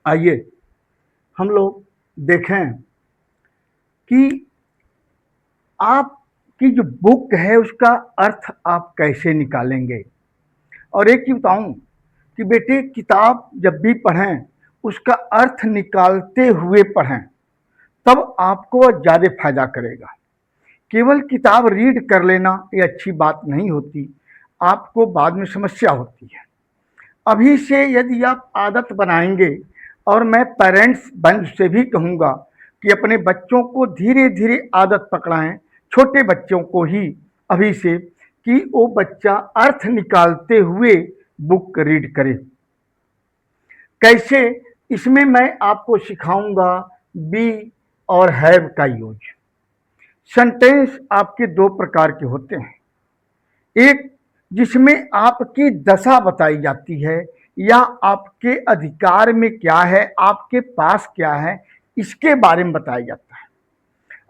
आइए हम लोग देखें कि आपकी जो बुक है उसका अर्थ आप कैसे निकालेंगे। और एक चीज बताऊं कि बेटे, किताब जब भी पढ़ें उसका अर्थ निकालते हुए पढ़ें, तब आपको ज़्यादा फायदा करेगा। केवल किताब रीड कर लेना ये अच्छी बात नहीं होती, आपको बाद में समस्या होती है। अभी से यदि आप आदत बनाएंगे, और मैं पेरेंट्स बंद से भी कहूँगा कि अपने बच्चों को धीरे धीरे आदत पकड़ाएं, छोटे बच्चों को ही अभी से, कि वो बच्चा अर्थ निकालते हुए बुक रीड करे। कैसे? इसमें मैं आपको सिखाऊंगा बी और हैव का यूज। सेंटेंस आपके दो प्रकार के होते हैं, एक जिसमें आपकी दशा बताई जाती है या आपके अधिकार में क्या है, आपके पास क्या है, इसके बारे में बताया जाता है।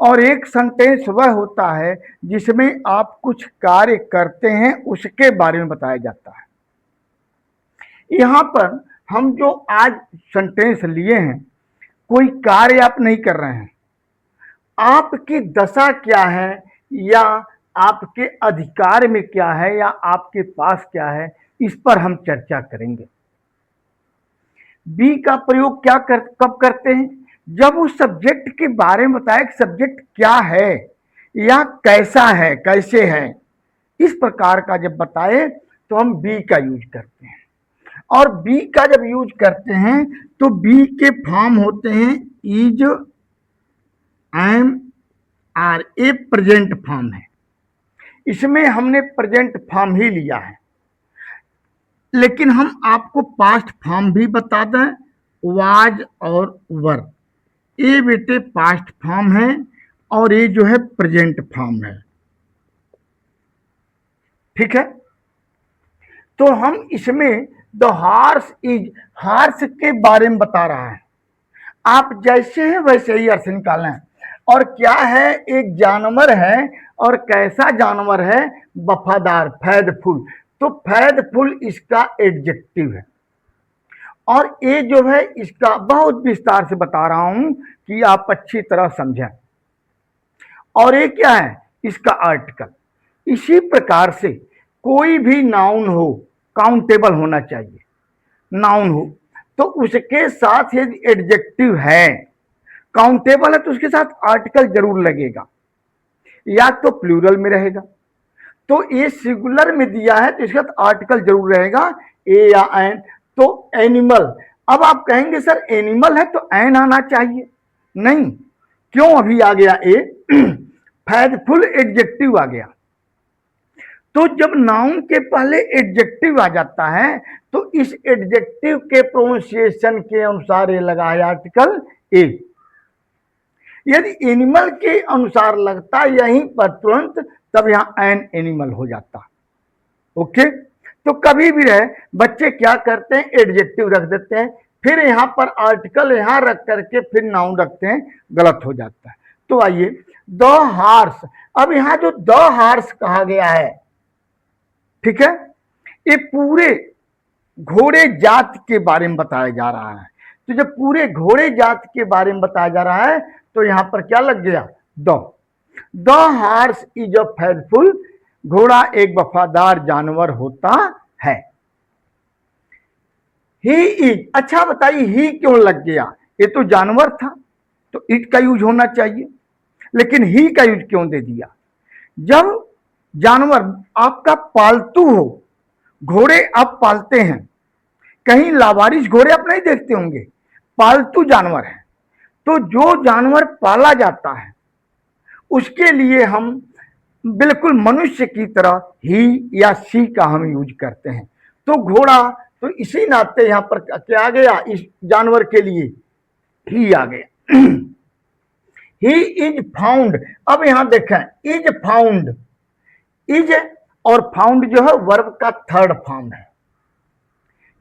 और एक सेंटेंस वह होता है जिसमें आप कुछ कार्य करते हैं, उसके बारे में बताया जाता है। यहाँ पर हम जो आज सेंटेंस लिए हैं, कोई कार्य आप नहीं कर रहे हैं, आपकी दशा क्या है या आपके अधिकार में क्या है या आपके पास क्या है, इस पर हम चर्चा करेंगे। बी का प्रयोग कब करते हैं? जब उस सब्जेक्ट के बारे में बताए कि सब्जेक्ट क्या है या कैसा है, कैसे है, इस प्रकार का जब बताए तो हम बी का यूज करते हैं। और बी का जब यूज करते हैं तो बी के फॉर्म होते हैं is, am, are. A present form है, इसमें हमने प्रेजेंट फॉर्म ही लिया है, लेकिन हम आपको पास्ट फॉर्म भी बता दें, वाज और वर। ये बेटे पास्ट फॉर्म है और ये जो है प्रेजेंट फॉर्म है। ठीक है, तो हम इसमें द हार्स इज, हार्स के बारे में बता रहा है। आप जैसे हैं वैसे ही अर्थ निकालें। और क्या है? एक जानवर है, और कैसा जानवर है? वफादार, फैदफुल। तो फैदफुल इसका एडजेक्टिव है। और ये जो है इसका बहुत विस्तार से बता रहा हूं कि आप अच्छी तरह समझें। और ये क्या है? इसका आर्टिकल। इसी प्रकार से कोई भी नाउन हो, काउंटेबल होना चाहिए। नाउन हो तो उसके साथ यदि एडजेक्टिव है, काउंटेबल है तो उसके साथ आर्टिकल जरूर लगेगा, या तो प्लूरल में रहेगा। तो ये सिंगुलर में दिया है तो इसके साथ आर्टिकल जरूर रहेगा, ए या एन। तो एनिमल, अब आप कहेंगे सर एनिमल है तो एन आना चाहिए, नहीं। क्यों अभी आ गया ए? फैदफुल एडजेक्टिव आ गया। तो जब नाउन के पहले एडजेक्टिव आ जाता है तो इस एडजेक्टिव के प्रोनाउंसिएशन के अनुसार ये लगा है आर्टिकल ए। यदि एनिमल के अनुसार लगता यहीं पर तुरंत, तब यहां एन एनिमल हो जाता। ओके, तो कभी भी रहे बच्चे क्या करते हैं, एडजेक्टिव रख देते हैं, फिर यहां पर आर्टिकल यहां रख करके फिर नाउन रखते हैं, गलत हो जाता है। तो आइए, द हार्स। अब यहां जो द हार्स कहा गया है, ठीक है, ये पूरे घोड़े जात के बारे में बताया जा रहा है। तो जब पूरे घोड़े जात के बारे में बताया जा रहा है तो यहां पर क्या लग गया? The horse is a faithful, घोड़ा एक वफादार जानवर होता है। ही इज, अच्छा बताइए ही क्यों लग गया? ये तो जानवर था तो इट का यूज होना चाहिए, लेकिन ही का यूज क्यों दे दिया? जब जानवर आपका पालतू हो, घोड़े आप पालते हैं, कहीं लावारिस घोड़े आप नहीं देखते होंगे, पालतू जानवर है। तो जो जानवर पाला जाता है उसके लिए हम बिल्कुल मनुष्य की तरह ही या सी का हम यूज करते हैं। तो घोड़ा, तो इसी नाते यहां पर क्या आ गया? इस जानवर के लिए ही आ गया। He is found. अब यहां देखें, इज फाउंड, इज और फाउंड जो है वर्ब का थर्ड फॉर्म है।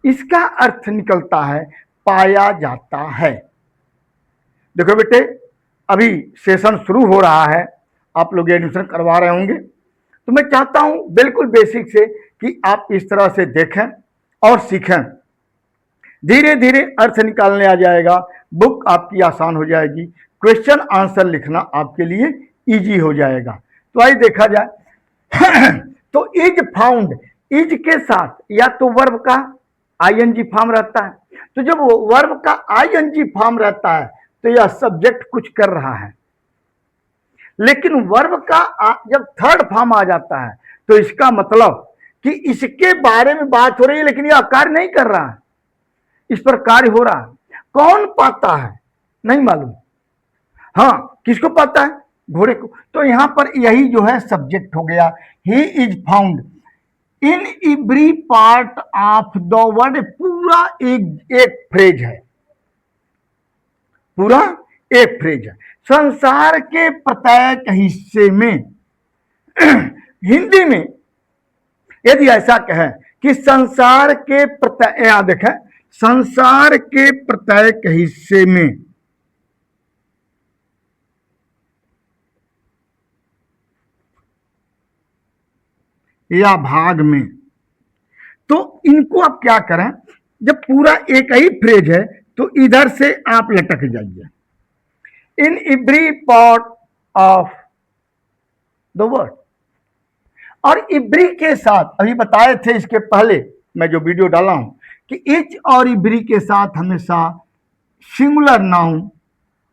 इसका अर्थ निकलता है पाया जाता है। देखो बेटे, अभी सेशन शुरू हो रहा है, आप लोग एडमिशन करवा रहे होंगे, तो मैं चाहता हूं बिल्कुल बेसिक से कि आप इस तरह से देखें और सीखें। धीरे धीरे अर्थ निकालने आ जाएगा, बुक आपकी आसान हो जाएगी, क्वेश्चन आंसर लिखना आपके लिए इजी हो जाएगा। तो आइए देखा जाए तो इज फाउंड, इज के साथ या तो वर्ब का आईएनजी फॉर्म रहता है, तो जब वर्ब का आईएनजी फॉर्म रहता है तो यह सब्जेक्ट कुछ कर रहा है, लेकिन वर्ब का जब थर्ड फॉर्म आ जाता है तो इसका मतलब कि इसके बारे में बात हो रही है लेकिन यह कार्य नहीं कर रहा है, इस पर कार्य हो रहा है। कौन पाता है नहीं मालूम, हाँ किसको पाता है, घोड़े को। तो यहां पर यही जो है सब्जेक्ट हो गया, he is found in every part of the world. पूरा एक फ्रेज है, पूरा एक फ्रेज है, संसार के प्रत्येक हिस्से में हिंदी में यदि ऐसा कहें कि संसार के प्रत्येक, यहां देखें, संसार के प्रत्येक हिस्से में या भाग में, तो इनको आप क्या करें, जब पूरा एक ही फ्रेज है तो इधर से आप लटक जाइए, in every part of the world. और एवरी के साथ अभी बताए थे इसके पहले मैं जो वीडियो डाला हूं कि इच और एवरी के साथ हमेशा सिंगुलर नाउन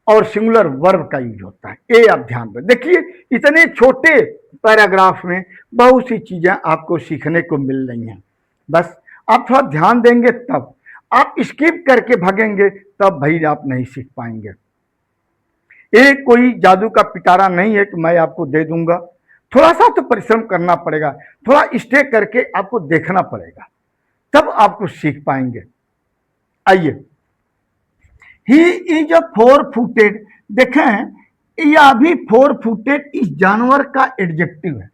और सिंगुलर वर्ब का यूज होता है, ये आप ध्यान दें। देखिए इतने छोटे पैराग्राफ में बहुत सी चीजें आपको सीखने को मिल रही हैं, बस आप थोड़ा ध्यान देंगे तब, आप स्किप करके भागेंगे तब भाई आप नहीं सीख पाएंगे। ये कोई जादू का पिटारा नहीं है कि मैं आपको दे दूंगा, थोड़ा सा तो परिश्रम करना पड़ेगा, थोड़ा स्टे करके आपको देखना पड़ेगा, तब आपको सीख पाएंगे। आइए, ही इज अ 4 फुटेड, देखें यह भी 4 फुटेड इस जानवर का एडजेक्टिव है,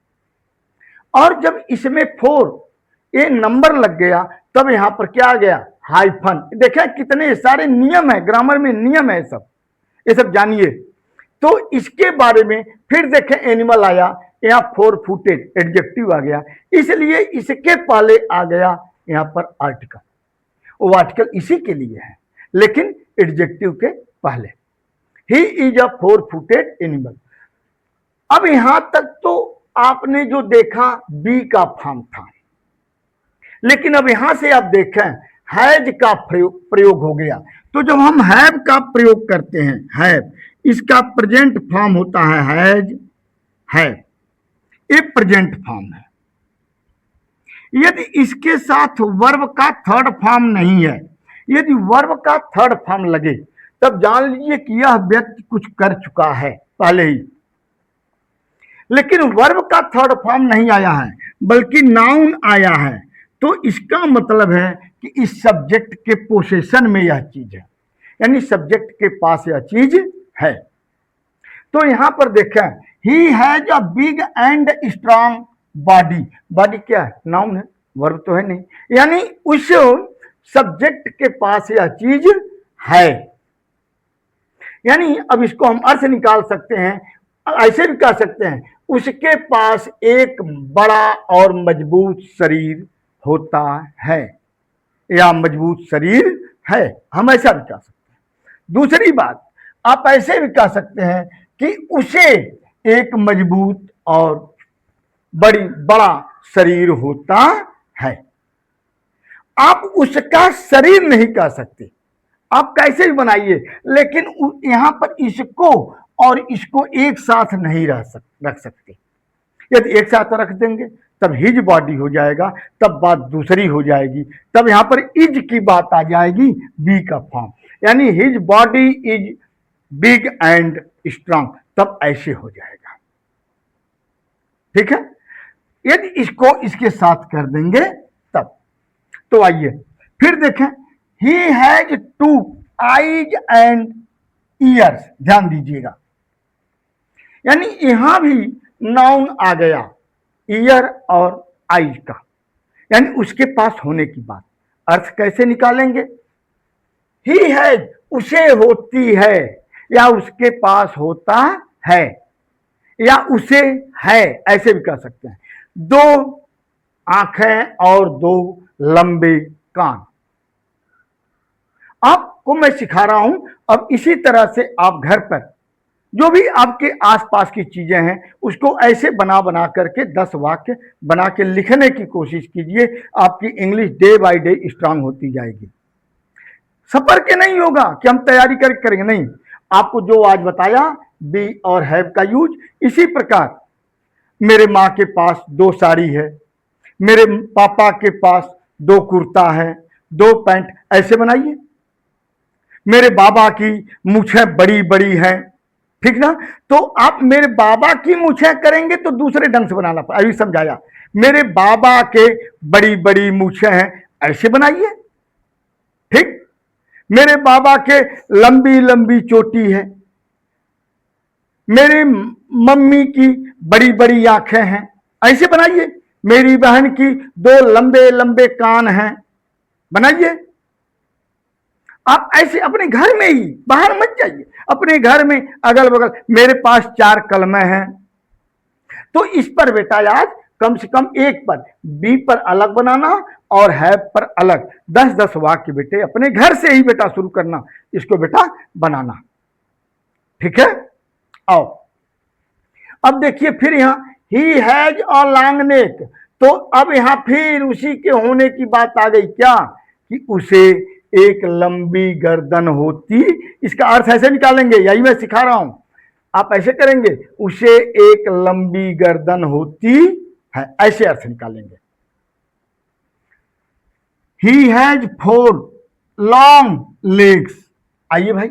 और जब इसमें 4 ये नंबर लग गया तब यहां पर क्या आ गया, हाइफन। देखें कितने सारे नियम है, ग्रामर में नियम है, ये सब जानिए। तो इसके बारे में फिर देखें एनिमल आया, यहाँ 4 फुटेड एडजेक्टिव आ गया, इसलिए इसके पहले आ गया यहाँ पर आर्टिकल। वो आर्टिकल इसी के लिए है लेकिन एडजेक्टिव के पहले। He is a 4 footed animal. अब यहां तक तो आपने जो देखा बी का फॉर्म था, लेकिन अब यहां से आप देखें हैज का प्रयोग हो गया। तो जब हम हैव का प्रयोग करते हैं, हैव, इसका प्रेजेंट फॉर्म होता है हैज, हैव, ये प्रेजेंट फॉर्म है। यदि इसके साथ वर्ब का थर्ड फॉर्म नहीं है, यदि वर्ब का थर्ड फॉर्म लगे तब जान लीजिए कि यह व्यक्ति कुछ कर चुका है पहले ही, लेकिन वर्ब का थर्ड फॉर्म नहीं आया है बल्कि नाउन आया है, तो इसका मतलब है कि इस सब्जेक्ट के पोसेशन में यह चीज है, यानी सब्जेक्ट के पास यह चीज है। तो यहां पर देखें, he has a big and strong body. Body क्या है, नाउन है, वर्ब तो है नहीं, यानी उस सब्जेक्ट के पास यह चीज है। यानी अब इसको हम अर्थ निकाल सकते हैं, ऐसे भी कह सकते हैं उसके पास एक बड़ा और मजबूत शरीर होता है, या मजबूत शरीर है, हम ऐसा भी कह सकते हैं। दूसरी बात आप ऐसे भी कह सकते हैं कि उसे एक मजबूत और बड़ा शरीर होता है। आप उसका शरीर नहीं कह सकते, आप कैसे भी बनाइए, लेकिन यहां पर इसको और इसको एक साथ नहीं रख सकते। यदि एक साथ रख देंगे तब हिज बॉडी हो जाएगा, तब बात दूसरी हो जाएगी, तब यहां पर इज की बात आ जाएगी, बी का फॉर्म, यानी his body is big and strong, तब ऐसे हो जाएगा। ठीक है, यदि इसको इसके साथ कर देंगे तब। तो आइए फिर देखें, he has 2 eyes and years, ध्यान दीजिएगा, यानी यहां भी नाउन आ गया ईयर और आईज का, यानी उसके पास होने की बात। अर्थ कैसे निकालेंगे, ही हैज उसे होती है या उसके पास होता है या उसे है, ऐसे भी कह सकते हैं। 2 आंखें और 2 लंबे कान, आपको मैं सिखा रहा हूं। अब इसी तरह से आप घर पर जो भी आपके आसपास की चीजें हैं उसको ऐसे बना बना करके 10 वाक्य बना के लिखने की कोशिश कीजिए। आपकी English day by day strong होती जाएगी। सफर के नहीं होगा कि हम तैयारी कर करेंगे, नहीं। आपको जो आज बताया बी और हैव का यूज, इसी प्रकार मेरे माँ के पास 2 साड़ी है, मेरे पापा के पास 2 कुर्ता है, 2 पैंट, ऐसे बनाइए। मेरे बाबा की मूछें बड़ी बड़ी हैं, ठीक ना। तो आप मेरे बाबा की मूछें करेंगे तो दूसरे ढंग से बनाना, अभी समझाया। मेरे बाबा के बड़ी बड़ी मूछें हैं, ऐसे बनाइए, ठीक। मेरे बाबा के लंबी लंबी चोटी है, मेरी मम्मी की बड़ी बड़ी आंखें हैं, ऐसे बनाइए। मेरी बहन की 2 लंबे लंबे कान हैं, बनाइए। आप ऐसे अपने घर में ही, बाहर मत जाइए, अपने घर में अगल बगल। मेरे पास 4 कलमें हैं, तो इस पर बेटा आज कम से कम एक पर बी पर अलग बनाना और हैव पर अलग 10-10 वाक्य बेटे अपने घर से ही बेटा शुरू करना, इसको बेटा बनाना, ठीक है। आओ अब देखिए फिर यहां he has a long neck, तो अब यहां फिर उसी के होने की बात आ गई, क्या कि उसे एक लंबी गर्दन होती। इसका अर्थ ऐसे निकालेंगे, यही मैं सिखा रहा हूं, आप ऐसे करेंगे, उसे एक लंबी गर्दन होती है, ऐसे अर्थ निकालेंगे। ही हैज 4 लॉन्ग लेग्स, आइए भाई,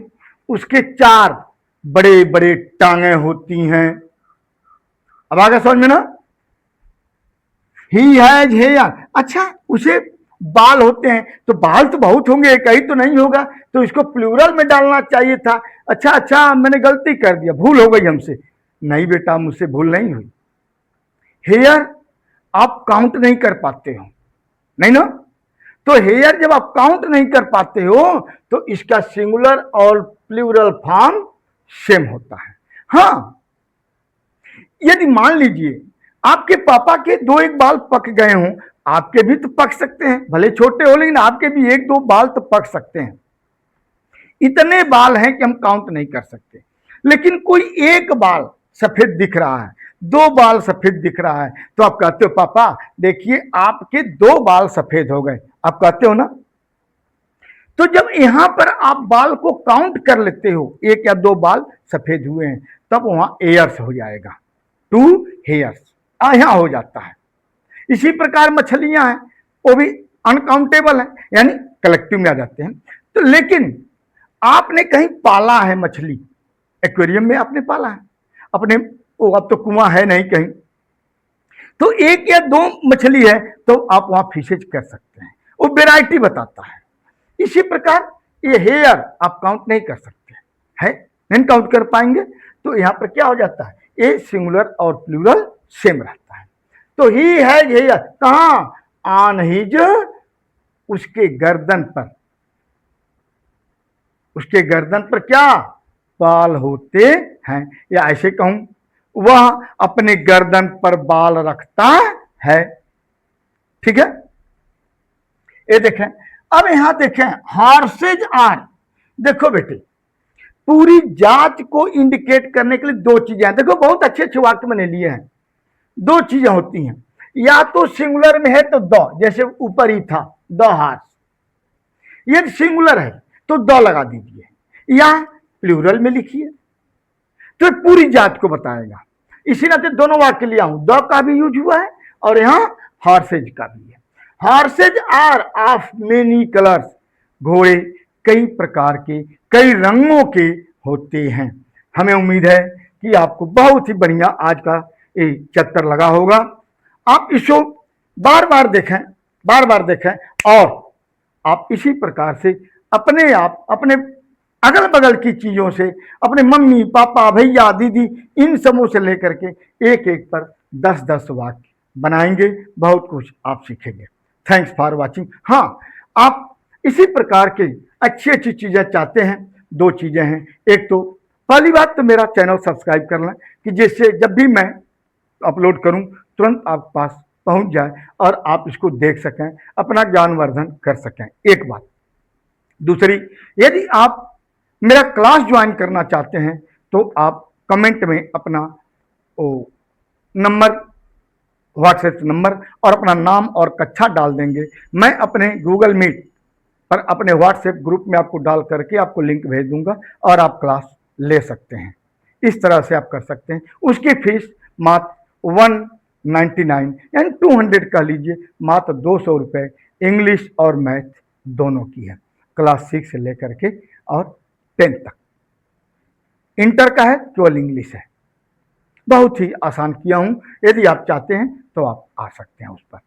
उसके 4 बड़े बड़े टांगे होती हैं। अब आगे समझ में ना। ही हैज हेयर, अच्छा उसे बाल होते हैं, तो बाल तो बहुत होंगे, एक ही तो नहीं होगा, तो इसको प्लूरल में डालना चाहिए था। अच्छा मैंने गलती कर दिया, भूल हो गई हमसे। नहीं बेटा, मुझसे भूल नहीं हुई। हेयर आप काउंट नहीं कर पाते हो, नहीं ना। तो हेयर जब आप काउंट नहीं कर पाते हो तो इसका सिंगुलर और प्लूरल फॉर्म सेम होता है। हाँ, यदि मान लीजिए आपके पापा के 2-1 बाल पक गए हों, आपके भी तो पक सकते हैं, भले छोटे हो लेकिन आपके भी 1-2 बाल तो पक सकते हैं। इतने बाल हैं कि हम काउंट नहीं कर सकते। लेकिन कोई एक बाल सफेद दिख रहा है, 2 बाल सफेद दिख रहा है, तो आप कहते हो पापा देखिए आपके 2 बाल सफेद हो गए, आप कहते हो ना। तो जब यहां पर आप बाल को काउंट कर लेते हो, 1 या 2 बाल सफेद हुए हैं, तब वहां एयर्स हो जाएगा, 2 हेयर्स यहां हो जाता है। इसी प्रकार मछलियां हैं, वो भी अनकाउंटेबल है, यानी कलेक्टिव में आ जाते हैं। तो लेकिन आपने कहीं पाला है मछली, एक्वेरियम में आपने पाला है अपने, वो अब तो कुआं है नहीं कहीं, तो 1 या 2 मछली है तो आप वहां फिशेज कर सकते हैं, वो वेराइटी बताता है। इसी प्रकार ये हेयर आप काउंट नहीं कर सकते है, नहीं काउंट कर पाएंगे, तो यहां पर क्या हो जाता है, ये सिंगुलर और प्लूरल सेम रहता है। तो ही हैज हेयर कहां, ऑन हिज, उसके गर्दन पर, उसके गर्दन पर क्या बाल होते हैं, या ऐसे कहूं वह अपने गर्दन पर बाल रखता है, ठीक है। ये देखें, अब यहां देखें हॉर्सेज आर, देखो बेटे पूरी जात को इंडिकेट करने के लिए 2 चीजें हैं। देखो बहुत अच्छे अच्छे वाक्य मैंने लिए हैं। 2 चीजें होती हैं, या तो सिंगुलर में है तो द, जैसे ऊपर ही था द हार्स, ये सिंगुलर है तो द लगा दीजिए, या प्लूरल में लिखिए तो पूरी जात को बताएगा। इसी नाते दोनों वाक्य लिया हूं, द का भी यूज हुआ है और यहां हॉर्सेज का भी है। Horses are of many colours, घोड़े कई प्रकार के, कई रंगों के होते हैं। हमें उम्मीद है कि आपको बहुत ही बढ़िया आज का ये चैप्टर लगा होगा। आप इसको बार बार देखें, बार बार देखें, और आप इसी प्रकार से अपने आप अपने अगल बगल की चीजों से, अपने मम्मी पापा भैया दीदी इन समूह से लेकर के एक एक पर 10-10 वाक्य बनाएंगे, बहुत कुछ आप सीखेंगे। Thanks for watching. हाँ, आप इसी प्रकार के अच्छी अच्छी चीजें चाहते हैं, 2 चीजें हैं। एक तो पहली बात तो मेरा चैनल सब्सक्राइब कर लें कि जिससे जब भी मैं अपलोड करूं तुरंत आप पास पहुंच जाए और आप इसको देख सकें, अपना ज्ञानवर्धन कर सकें, एक बात। दूसरी, यदि आप मेरा क्लास ज्वाइन करना चाहते हैं तो आप कमेंट में अपना नंबर, व्हाट्सएप नंबर और अपना नाम और कक्षा डाल देंगे। मैं अपने गूगल मीट पर अपने व्हाट्सएप ग्रुप में आपको डाल करके आपको लिंक भेज दूंगा और आप क्लास ले सकते हैं। इस तरह से आप कर सकते हैं। उसकी फीस मात्र 199 यानी 200 कह लीजिए, मात्र 200 रुपये इंग्लिश और मैथ दोनों की है, क्लास 6 से लेकर के और 10 तक। इंटर का है, केवल इंग्लिश है। बहुत ही आसान किया हूं, यदि आप चाहते हैं तो आप आ सकते हैं उस पर।